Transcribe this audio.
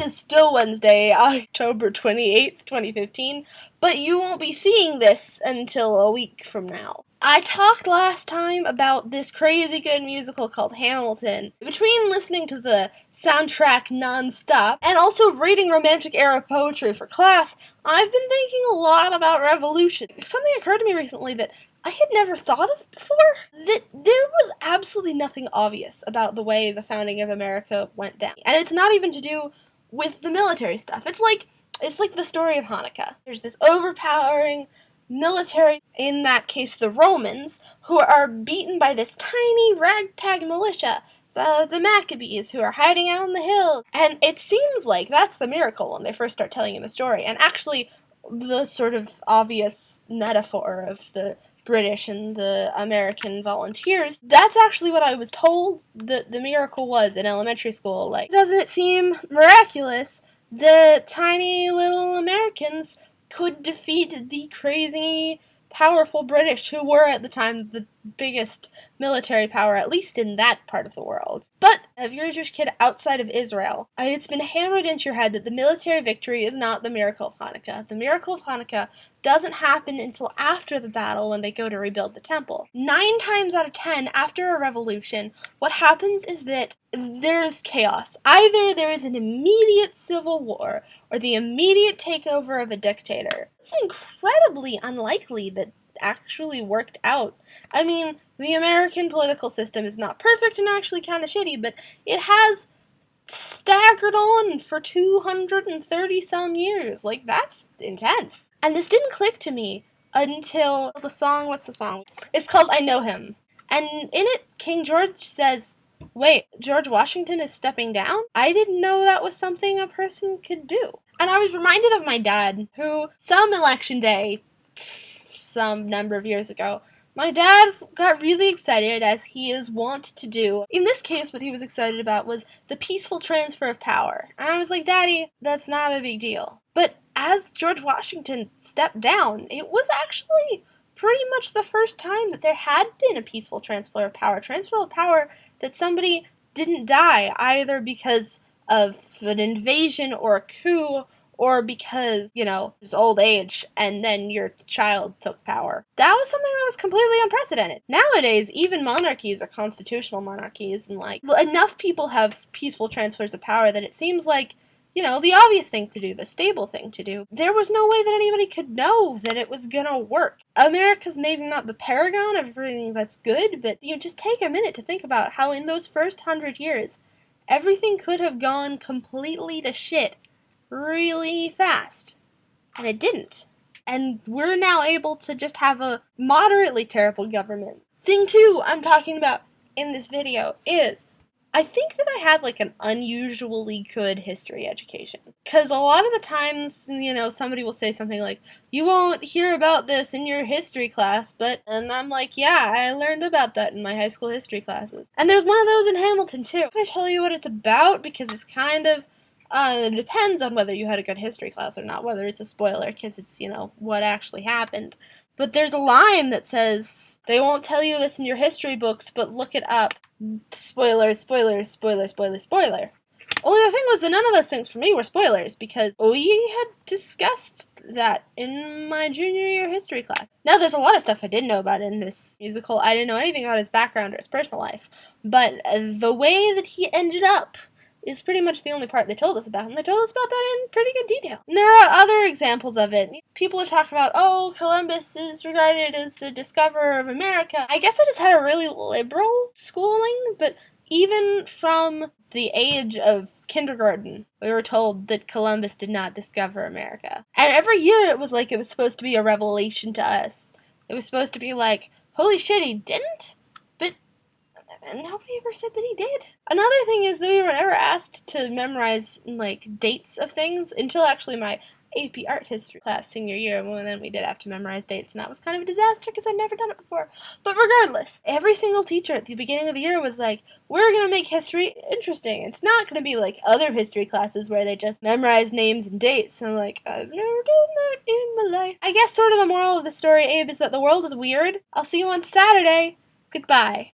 It is still Wednesday, October 28th, 2015, but you won't be seeing this until a week from now. I talked last time about this crazy good musical called Hamilton. Between listening to the soundtrack non-stop and also reading Romantic era poetry for class, I've been thinking a lot about revolution. Something occurred to me recently that I had never thought of before, that there was absolutely nothing obvious about the way the founding of America went down. And it's not even to do with the military stuff. It's like the story of Hanukkah. There's this overpowering military, in that case the Romans, who are beaten by this tiny ragtag militia, the Maccabees, who are hiding out in the hills. And it seems like that's the miracle when they first start telling you the story. And actually, the sort of obvious metaphor of the British and the American volunteers, that's actually what I was told that the miracle was in elementary school. Like, doesn't it seem miraculous that tiny little Americans could defeat the crazy, powerful British, who were at the time the biggest military power, at least in that part of the world? But if you're a Jewish kid outside of Israel, it's been hammered into your head that the military victory is not the miracle of Hanukkah. The miracle of Hanukkah doesn't happen until after the battle, when they go to rebuild the temple. 9 times out of 10, after a revolution, what happens is that there's chaos. Either there is an immediate civil war, or the immediate takeover of a dictator. It's incredibly unlikely that actually worked out. I mean, the American political system is not perfect and actually kind of shitty, but it has staggered on for 230 some years. Like, that's intense. And this didn't click to me until the song, what's the song? It's called I Know Him. And in it, King George says, wait, George Washington is stepping down? I didn't know that was something a person could do. And I was reminded of my dad, who, some election day, some number of years ago, my dad got really excited, as he is wont to do. In this case, what he was excited about was the peaceful transfer of power. And I was like, Daddy, that's not a big deal. But as George Washington stepped down, it was actually pretty much the first time that there had been a peaceful transfer of power. Transfer of power that somebody didn't die, either because of an invasion or a coup, or because, you know, it was old age, and then your child took power. That was something that was completely unprecedented. Nowadays, even monarchies are constitutional monarchies, and, like, enough people have peaceful transfers of power that it seems like, you know, the obvious thing to do, the stable thing to do. There was no way that anybody could know that it was gonna work. America's maybe not the paragon of everything that's good, but you just take a minute to think about how in those first 100 years, everything could have gone completely to shit really fast. And it didn't. And we're now able to just have a moderately terrible government. Thing 2 I'm talking about in this video is, I think that I had like an unusually good history education. Because a lot of the times, you know, somebody will say something like, you won't hear about this in your history class, but, and I'm like, yeah, I learned about that in my high school history classes. And there's one of those in Hamilton too. Can I tell you what it's about? Because it's kind of, it depends on whether you had a good history class or not, whether it's a spoiler, because it's, you know, what actually happened. But there's a line that says, they won't tell you this in your history books, but look it up. Spoilers, spoilers, spoiler, spoiler, spoiler. Only the thing was that none of those things for me were spoilers, because we had discussed that in my junior year history class. Now, there's a lot of stuff I didn't know about in this musical. I didn't know anything about his background or his personal life. But the way that he ended up is pretty much the only part they told us about, and they told us about that in pretty good detail. And there are other examples of it. People are talking about, oh, Columbus is regarded as the discoverer of America. I guess I just had a really liberal schooling, but even from the age of kindergarten, we were told that Columbus did not discover America. And every year it was like it was supposed to be a revelation to us. It was supposed to be like, holy shit, he didn't? And nobody ever said that he did. Another thing is that we were never asked to memorize, like, dates of things until actually my AP art history class senior year, and then we did have to memorize dates, and that was kind of a disaster because I'd never done it before. But regardless, every single teacher at the beginning of the year was like, we're going to make history interesting. It's not going to be like other history classes where they just memorize names and dates, and like, I've never done that in my life. I guess sort of the moral of the story, Abe, is that the world is weird. I'll see you on Saturday. Goodbye.